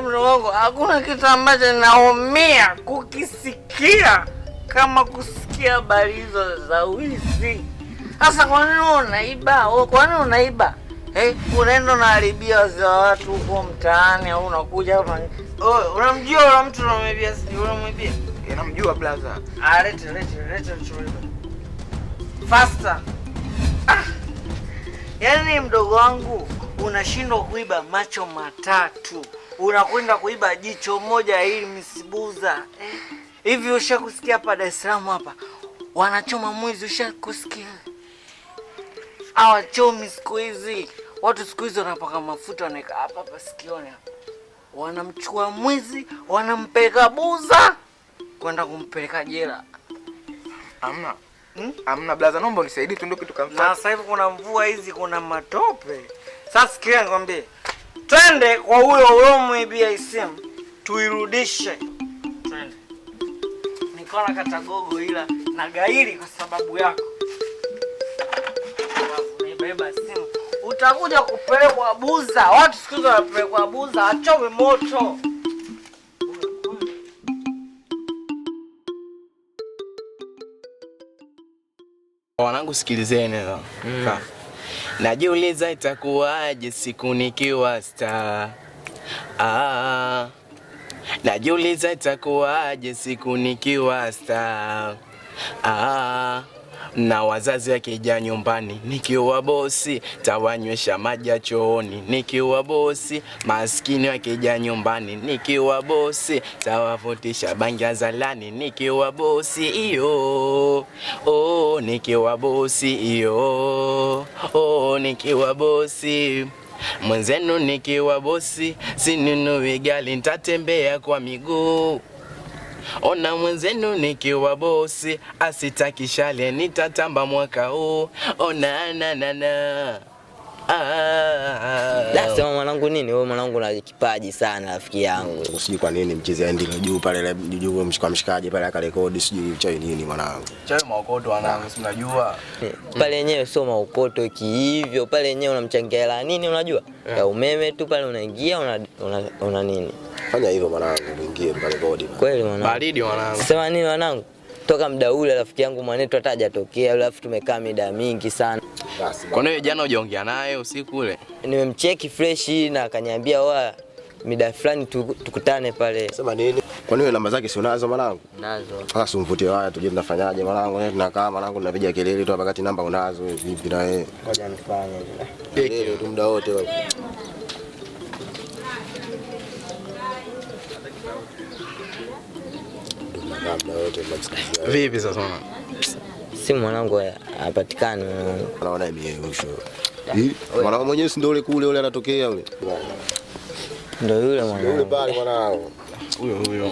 Mdogo wangu, hakuna kitu ambacho naumia kukisikia kama kusikia habari hizo za wizi. Sasa kwa nini unaiba? Kwa nini unaiba? Unaenda unaharibia wazee wa watu huko mtaani au unakuja hapa. Unamjua yule mtu unamwibia, sijui unamwibia? Namjua blaza. Leta chumba. Faster. Yaani mdogo wangu unashindwa kuiba macho matatu. Unakwenda kuiba jicho moja ili misibuza. Hivi ushakusikia hapa Dar es Salaam hapa wanachoma mwizi, ushakusikia? Hawachomi siku hizi. Watu siku hizi wanapaka mafuta wanaweka hapa sikioni hapa. Wanamchukua mwizi, wanampeleka Buza kwenda kumpeleka jela. Amna. Amna blaza, naomba unisaidie tuondoke tukamfuate. Na sasa hivi kuna mvua hizi, kuna matope. Sasa sikia nikwambie. Twende kwa huyo ulomwibia simu, tuirudishe. Twende. Nikaona katagogo ila na gairi kwa sababu yako. Beba simu. Utakuja kupelekwa Buza. Watu siku hizo wanapelekwa Buza, achome moto. Wanangu sikilizeni leo. Najiuliza itakuwaje siku nikiwa star. Najiuliza itakuwaje siku nikiwa star. Na wazazi wakija nyumbani nikiwa bosi, tawanywesha maji chooni nikiwa bosi. Maskini wakija nyumbani nikiwa bosi, tawavutisha bangi zalani nikiwa bosi. Iyo nikiwa bosi. Iyo nikiwa bosi. Mwenzenu nikiwa bosi, sinunui gari nitatembea kwa miguu. Ona mwenzenu nikiwa bosi, asitaki shale nitatamba mwaka huu. Ona na. Sema mwanangu nini? Wewe mwanangu una kipaji sana rafiki yangu. Usiji kwa nini mchezea ndilo juu pale juu mshikaji pale akarekodi sijui chai nini mwanangu. Chai maokoto wanangu, si unajua. Pale yenyewe sio maokoto hivyo, pale yenyewe unamchangia hela nini unajua? Ya umeme tu pale unaingia una nini? Fanya hivyo mwanangu, uingie ukarekodi. Kweli mwanangu. Baridi mwanangu. Sema nini mwanangu? Toka muda ule rafiki yangu mwanetu hata hajatokea, alafu tumekaa mida mingi sana. Kwa nini jana hujaongea naye usiku ule? Nimemcheki fresh na akaniambia mida fulani tukutane pale. Sema nini? Kwa nini namba zake si unazo mwanangu? Nazo. Sasa umvutie waya tuje tunafanyaje mwanangu? Tunakaa mwanangu tunapiga kelele tu wakati namba unazo vipi na wewe? Ngoja nifanye hivi. Kelele tu muda wote wewe. Vipi sasa mwana? Si mwanangu hapatikani mwanangu. Naona mieyusho. Mwanangu mwenyewe si ndio ule kule ule anatokea ule. Ndio yule mwanangu. Yule pale mwanangu. Huyo.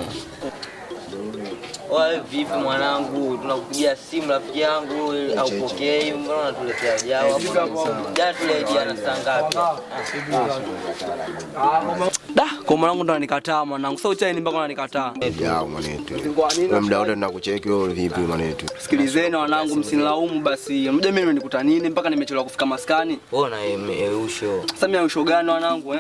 Wewe vipi mwanangu? Tunakupigia simu rafiki yangu haupokei, mbona unatuletea jao hapo? Jana tuliajiana saa ngapi? Kwa mwanangu ndo ananikataa mwanangu. Sasa uchai mpaka ananikataa. Jao mwanetu. Kwa muda wote tunakucheki wewe vipi mwanetu? Sikilizeni wanangu, msinilaumu basi. Unajua mimi nimenikuta nini mpaka nimechelewa kufika maskani? Ona usho. Sasa mimi usho gani wanangu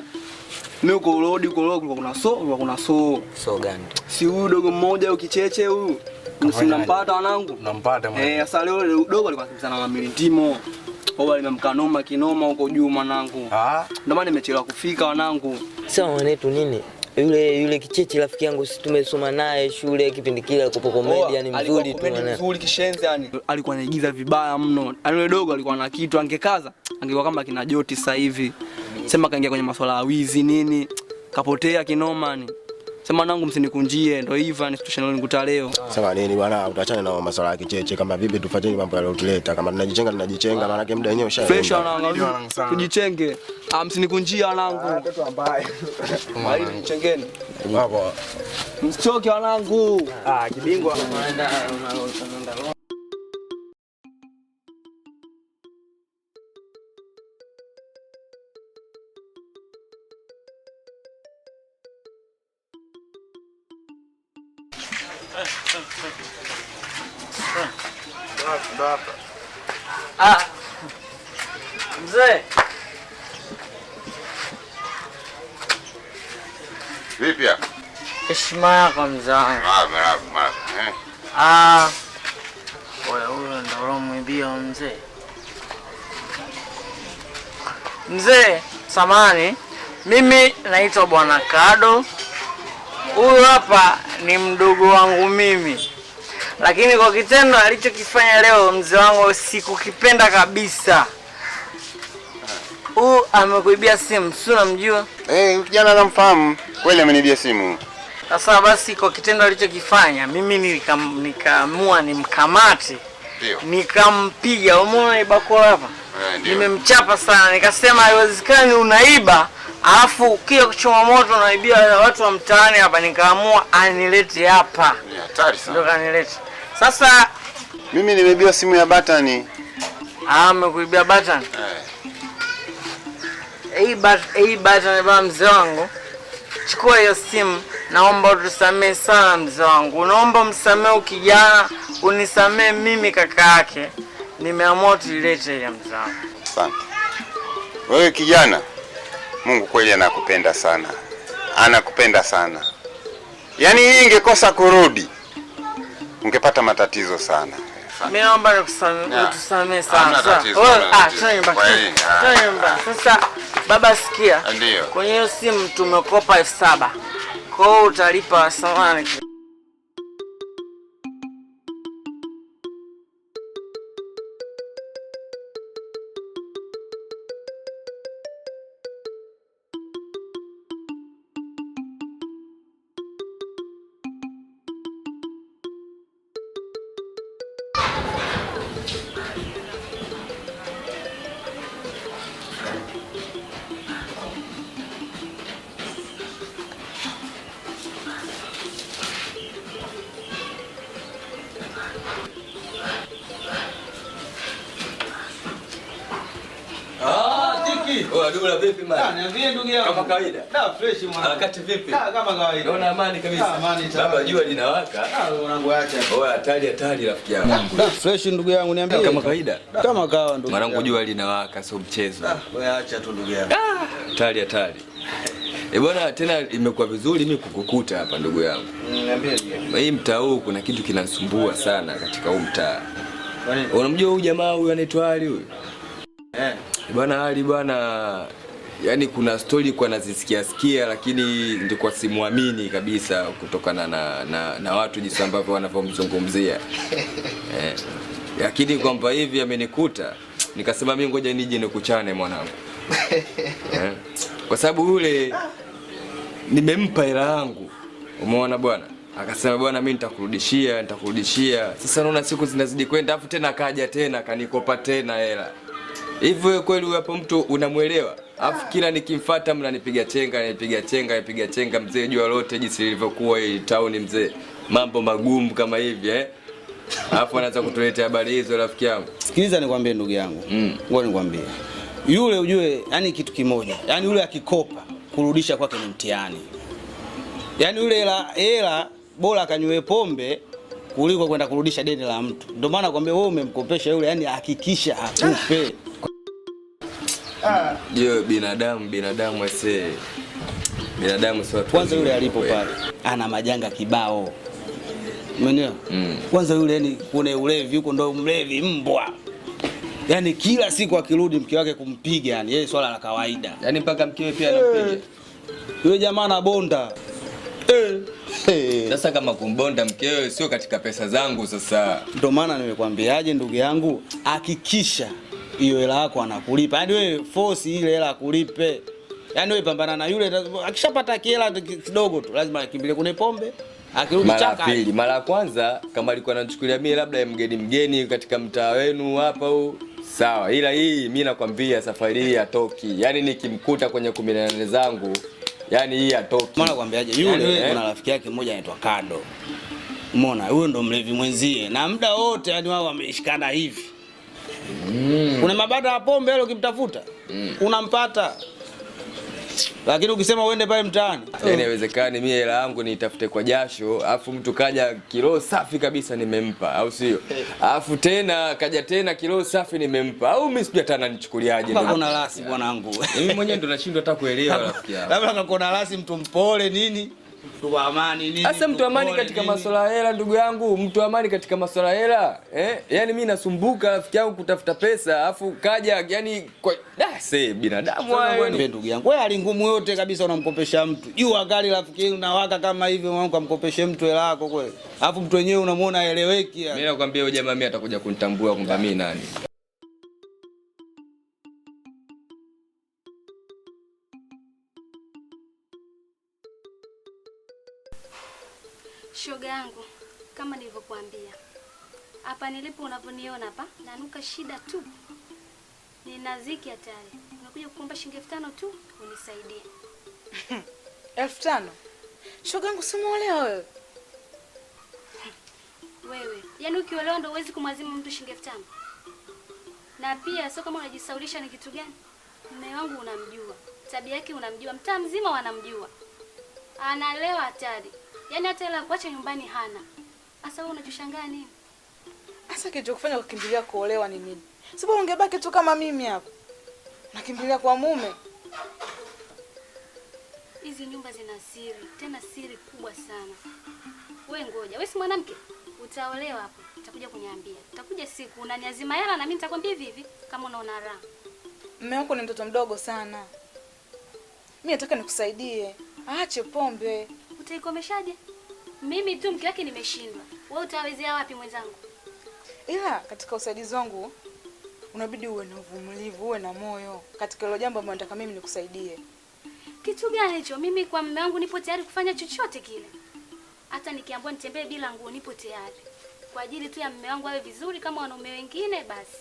Mimi uko road kuna so gani? Si huyu dogo mmoja huyu kicheche huyu. Msinampata wanangu? Nampata mwanangu. Sasa leo dogo alikuwa akimsana na militimo. Oba limemkanoma kinoma huko juu mwanangu. Ndio maana nimechelewa kufika wanangu. Sasa mwanetu nini? Yule kicheche rafiki yangu sisi tumesoma naye shule kipindi kile alipo comedian mzuri tu mwana. Mzuri kishenzi yani. Alikuwa anaigiza vibaya mno. Yule dogo alikuwa na kitu angekaza. Angekuwa kama kina Joti sasa hivi. Sema kaingia kwenye masuala ya wizi nini. Kapotea kinoma ni. Sema nangu msinikunjie ndio hivyo ni situation nikuta leo. Sema nini bwana, utaachana na masuala ya kicheche kama vipi tufuateni mambo yaliyotuleta. Kama tunajichenga maana yake muda wenyewe ushaenda. Fresh wanangu. Tujichenge. Msinikunjie wanangu. Watoto ambaye. Wali tujichengeni. Hapo. Msichoke wanangu. Kibingwa Unaenda Mzee. Vipi hapa? Heshima yako mzee wangu. Wewe huyo ndo unamwibia mzee. Mzee, samahani. Mimi naitwa Bwana Kado. Huyu hapa ni mdogo wangu mimi. Lakini kwa kitendo alichokifanya leo mzee wangu sikukipenda kabisa. Huyu amekuibia simu, si unamjua? Kijana namfahamu. Kweli amenibia simu. Sasa basi kwa kitendo alichokifanya mimi nikaamua nimkamate. Ndio. Nikampiga. Umeona ibako hapa? Nimemchapa sana. Nikasema haiwezekani unaiba, alafu kile kuchoma moto unaibia watu wa mtaani hapa. Nikaamua anilete hapa. Ni hatari sana. Ndio kanilete. Sasa Mimi nimeibiwa simu ya Batani. Amekuibia Batani? Hii Batani baba mzee wangu. Chukua hiyo simu, naomba utusamee sana mzee wangu. Naomba msamee kijana, unisamee mimi kaka yake. Nimeamua tuilete ile mzee wangu. Asante. Wewe kijana, Mungu kweli anakupenda sana. Anakupenda sana. Yaani hii ingekosa kurudi, ungepata matatizo sana. Mimi naomba utusamee sana. Sasa baba sikia. Ndio. Kwenye hiyo simu tumekopa 7,000. Kwa hiyo utalipa samani. Dula vipi mwana? Niambie ndugu yangu. Kama kawaida. Fresh mwana. Harakati vipi? Kama kawaida. Naona amani kabisa. Amani tu. Baba jua linawaka. Mwanangu acha. Hatari rafiki yangu. Fresh ndugu yangu niambie. Kama kawaida. Kama kawa ndugu. Mwanangu jua linawaka sio mchezo. Wewe acha tu ndugu yangu. Hatari. Bwana tena imekuwa vizuri mimi kukukuta hapa ndugu yangu. Niambie. Hii mtaa huu kuna kitu kinanisumbua sana katika huu mtaa. Kwa nini? Unamjua huyu jamaa huyu anaitwa Ali huyu? Bwana Ali bwana, yani kuna story kwa nazisikia lakini ndikuwa simuamini kabisa kutokana na watu jinsi ambavyo wanavyomzungumzia. Lakini kwamba hivi amenikuta nikasema mimi ngoja nije nikuchane mwanangu. Kwa sababu yule nimempa hela yangu. Umeona bwana? Akasema bwana mimi nitakurudishia. Sasa naona siku zinazidi kwenda afu tena akaja tena kanikopa tena hela. Hivyo kweli hapo mtu unamuelewa? Alafu kila nikimfuata mnanipiga chenga mzee jua lote jinsi lilivyokuwa hii town mzee. Mambo magumu kama hivi Alafu anaanza kutuletea habari hizo rafiki yangu. Sikiliza nikwambie ndugu yangu. Ngoja nikwambie. Yule ujue yani kitu kimoja. Yani yule akikopa kurudisha kwake ni mtihani. Yani yule hela bora akanywe pombe kuliko kwenda kurudisha deni la mtu. Ndio maana nakwambia wewe umemkopesha yule yani hakikisha akupe. Binadamu ese. Binadamu sio watu. Kwanza yule alipo pale ana majanga kibao. Umeelewa? Kwanza yule yani kuna ulevi huko ndo mlevi mbwa. Yani kila siku akirudi mke wake kumpiga yani yeye swala la kawaida. Yani mpaka mkewe pia anampiga. Yule jamaa ana bonda. Sasa kama kumbonda mkewe sio katika pesa zangu sasa. Ndio maana nimekwambiaje ndugu yangu hakikisha hiyo hela yako anakulipa. Yaani wewe force ile hela akulipe. Yaani wewe pambana na yule akishapata hela kidogo tu lazima akimbilie kune pombe. Akirudi chaka. Mara ya kwanza kama alikuwa ananichukulia mimi labda mgeni katika mtaa wenu hapa huu sawa. Ila hii mimi nakwambia safari hii atoki. Yaani nikimkuta kwenye 18 zangu yani hii atoki. Maana nakwambiaje yule kuna rafiki yake mmoja anaitwa Kado. Umeona huyo ndo mlevi mwenzie na muda wote yani wao wameshikana hivi. Kuna mabada ya pombe leo ukimtafuta unampata. Lakini ukisema uende pale mtaani, yaani haiwezekani mimi hela yangu niitafute kwa jasho, alafu mtu kaja kilo safi kabisa nimempa, au sio? Alafu tena kaja tena kilo safi nimempa. Au mimi sijui hata ananichukuliaje ndio. Kuna rasi bwanangu. Mimi mwenyewe ndo nashindwa hata kuelewa rafiki yangu. Labda kakona rasi mtu mpole nini? Mtu wa amani nini? Sasa mtu amani katika masuala ya hela ndugu yangu, mtu amani katika masuala ya hela. Yaani mimi nasumbuka rafiki yangu kutafuta pesa, afu kaja yani kwa binadamu wewe ndugu yangu. Wewe hali ngumu yote kabisa unamkopesha mtu. Jua gari rafiki yangu unawaka kama hivi mwanangu amkopeshe mtu hela yako kweli. Alafu mtu wenyewe unamuona haeleweki yani. Mimi nakwambia huyo jamaa mimi atakuja kunitambua kwamba mimi nani. Shoga yangu, kama nilivyokuambia, hapa nilipo unavyoniona hapa, nanuka shida tu. Nina ziki hatari. Unakuja kuomba shilingi 5,000 tu unisaidie. 5,000? Shoga yangu si umeolewa wewe? Wewe, yaani ukiolewa ndio uwezi kumwazimu mtu shilingi 5,000? Na pia sio kama unajisaulisha ni kitu gani? Mume wangu unamjua. Tabia yake unamjua, mtaa mzima wanamjua. Analewa hatari. Yaani hata hela kuacha nyumbani hana. Sasa wewe unajishangaa nini? Sasa kitu kufanya kukimbilia kuolewa ni nini? Sababu ungebaki tu kama mimi hapo. Nakimbilia kwa mume. Hizi nyumba zina siri, tena siri kubwa sana. Wewe ngoja, wewe si mwanamke? Utaolewa hapo, utakuja kuniambia. Utakuja siku unaniazima hela na mimi nitakwambia hivi hivi kama unaona raha. Mume wako ni mtoto mdogo sana. Mimi nataka nikusaidie. Aache pombe. Utaikomeshaje? Mimi tu mke wake nimeshindwa. Wewe utawezea wapi mwenzangu? Ila katika usaidizi wangu unabidi uwe na uvumilivu, uwe na moyo. Katika hilo jambo ambalo nataka mimi nikusaidie. Kitu gani hicho? Mimi kwa mume wangu nipo tayari kufanya chochote kile. Hata nikiambiwa nitembee bila nguo nipo tayari. Kwa ajili tu ya mume wangu awe vizuri kama wanaume wengine basi.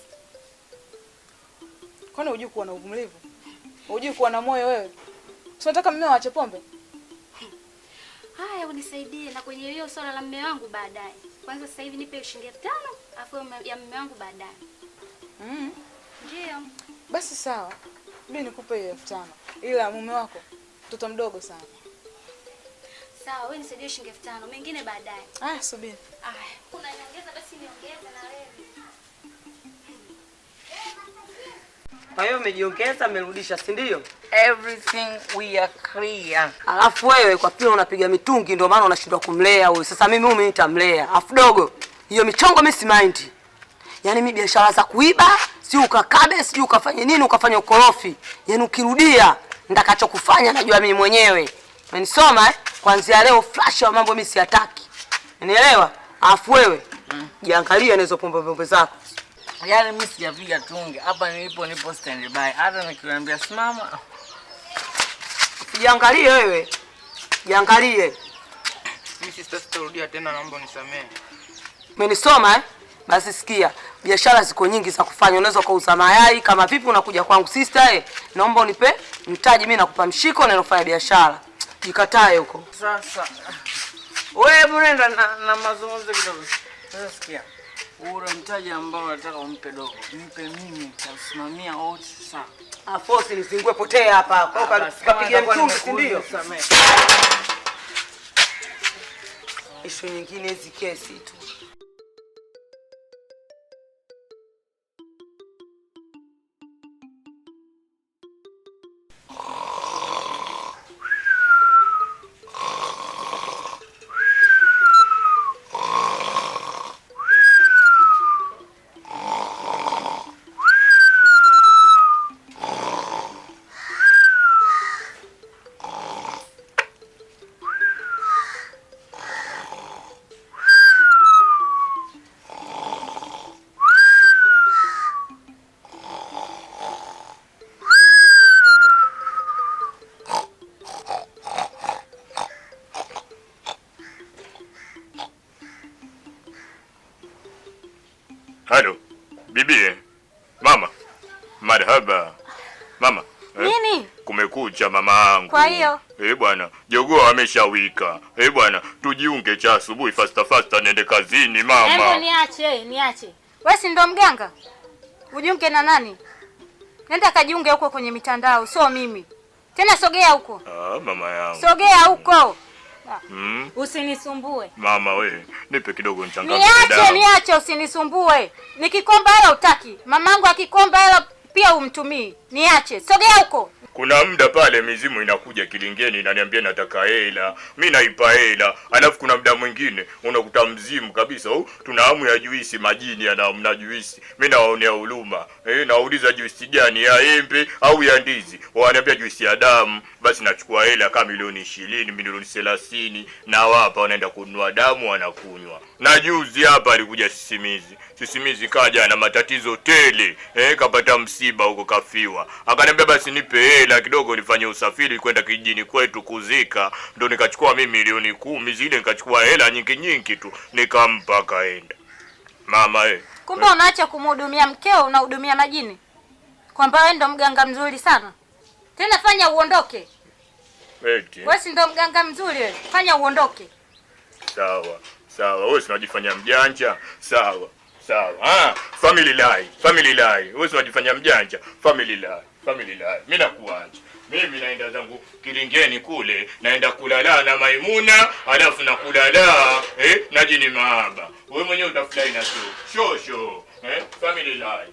Kwani hujui kuwa na uvumilivu? Hujui kuwa na moyo wewe? Tunataka mume aache pombe? Haya unisaidie na kwenye hiyo swala la mume wangu baadaye. Kwanza sasa hivi nipe shilingi 5,000 afu ya mume wangu baadaye. Ndio. Basi sawa. Mimi nikupe hiyo 5,000. Ila mume wako mtoto mdogo sana. Sawa, wewe nisaidie shilingi 5,000, mengine baadaye. Subiri. Unaniongeza basi niongeze na wewe. Kwa hiyo umejiongeza, umerudisha, si ndio? Everything we are clear. Alafu wewe kwa pia unapiga mitungi ndio maana unashindwa kumlea huyu. Sasa mimi mimi nitamlea. Alafu dogo, hiyo michongo mimi si mind. Yaani mimi biashara za kuiba, si ukakabe, si ukafanye nini, ukafanya ukorofi. Yaani ukirudia nitakachokufanya najua mimi mwenyewe. Umenisoma Kuanzia leo flash wa mambo mimi siyataki. Unielewa? Alafu wewe jiangalie na hizo pombe zako. Yaani mimi sijapiga tungi. Hapa nipo standby. Hata nikiwaambia simama. Jiangalie wewe. Jiangalie. Mimi sitarudia tena, naomba unisamehe. Umenisoma Basi sikia, biashara ziko nyingi za kufanya. Unaweza kuuza mayai, kama vipi unakuja kwangu sister naomba unipe mtaji, mimi nakupa mshiko na nafanya biashara. Jikatae huko. Sasa wewe mrenda na mazungumzo kidogo. Sasa sikia. Ule mtaji ambao unataka umpe dogo, nipe mimi, nitasimamia wote sasa. Afosi nisingue potea hapa. Kapiga mtungi, si ndio? Ishu nyingine hizi kesi tu. Halo, bibi. Mama. Marhaba. Mama. Nini? Kumekucha mama yangu. Kwa hiyo? Bwana, jogoo ameshawika. Bwana, tujiunge cha asubuhi fasta nende kazini mama. Hebu niache. Wewe si ndo mganga? Ujiunge na nani? Nenda kajiunge huko kwenye mitandao, sio mimi. Tena sogea huko. Mama yangu. Sogea huko. Usinisumbue. Mama we, nipe kidogo nichangamke. Niache usinisumbue. Nikikomba hela utaki. Mamangu akikomba hela pia umtumii. Niache. Sogea huko. Kuna muda pale mizimu inakuja kilingeni inaniambia nataka hela, mimi naipa hela. Alafu kuna muda mwingine unakuta mzimu kabisa, tuna hamu ya juisi, majini mna juisi. Mimi nawaonea huruma. Nauliza juisi gani, ya embe au ya ndizi? Wananiambia juisi ya damu. Basi nachukua hela kama milioni 20, milioni 30 na wapa wanaenda kununua damu wanakunywa. Na juzi hapa alikuja Sisimizi kaja na matatizo tele. Kapata msiba huko kafiwa. Akaniambia basi nipe hela kidogo nifanye usafiri kwenda kijijini kwetu kuzika. Ndo nikachukua mimi milioni 10 zile, nikachukua hela nyingi tu nikampa kaenda. Mama Kumbe unaacha kumhudumia mkeo, unahudumia majini. Kwamba wewe ndo mganga mzuri sana. Tena fanya uondoke. Wewe si ndo mganga mzuri wewe. Fanya uondoke. Sawa. Wewe unajifanya mjanja. Sawa. Family lie. Wewe unajifanya mjanja. Family lie. Mimi nakuacha. Mimi naenda zangu kilingeni kule, naenda kulala na Maimuna, alafu na kulala na jini mahaba. Wewe mwenyewe utafurahi na show. Family lie.